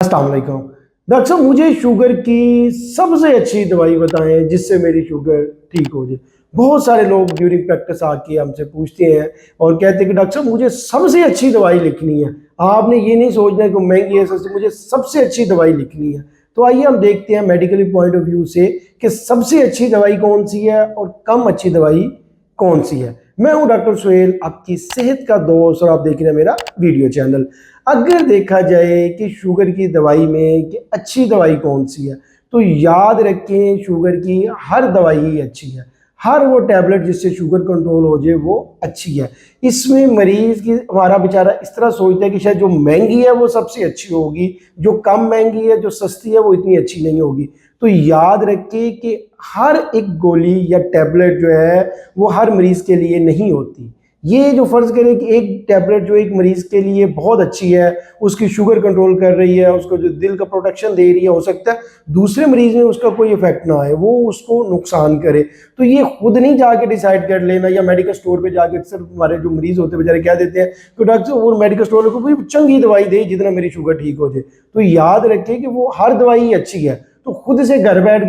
अस्सलाम वालेकुम। डॉक्टर साहब मुझे शुगर की सबसे अच्छी दवाई बताएं जिससे मेरी शुगर ठीक हो जाए। बहुत सारे लोग ड्यूरिंग प्रैक्टिस आके हमसे पूछते हैं और कहते हैं कि डॉक्टर साहब मुझे सबसे अच्छी दवाई लिखनी है। आपने ये नहीं सोचना कि महंगी है सस्ती, मुझे सबसे अच्छी दवाई लिखनी है। तो आइए हम देखते हैं मेडिकल पॉइंट ऑफ व्यू से कि सबसे अच्छी दवाई कौन सी है और कम अच्छी दवाई कौन सी है। मैं हूं डॉक्टर सुहेल, आपकी सेहत का दोस्त, और आप देख रहे हैं मेरा वीडियो चैनल। अगर देखा जाए कि शुगर की दवाई में कि अच्छी दवाई कौन सी है, तो याद रखें शुगर की हर दवाई ही अच्छी है। हर वो टैबलेट जिससे शुगर कंट्रोल हो जाए वो अच्छी है। इसमें मरीज की हमारा बेचारा इस तरह सोचता है कि शायद जो महंगी है वो सबसे अच्छी होगी, जो कम महंगी है, जो सस्ती है वो इतनी अच्छी नहीं होगी। तो याद रखें कि हर एक गोली या टैबलेट जो है वो हर मरीज के लिए नहीं होती। ये जो फर्ज करें कि एक टैबलेट जो एक मरीज के लिए बहुत अच्छी है, उसकी शुगर कंट्रोल कर रही है, उसको जो दिल का प्रोटेक्शन दे रही है, हो सकता है दूसरे मरीज में उसका कोई इफेक्ट ना आए, वो उसको नुकसान करे। तो ये खुद नहीं जाके डिसाइड कर लेना, या मेडिकल स्टोर पे जाके अक्सर हमारे जो मरीज होते हैं बेचारे क्या देते हैं कि डॉक्टर वो मेडिकल स्टोर को कोई चंगी दवाई दे जितना मेरी शुगर ठीक हो जाए। तो याद रखें कि वो हर दवाई अच्छी है। तो खुद से घर बैठ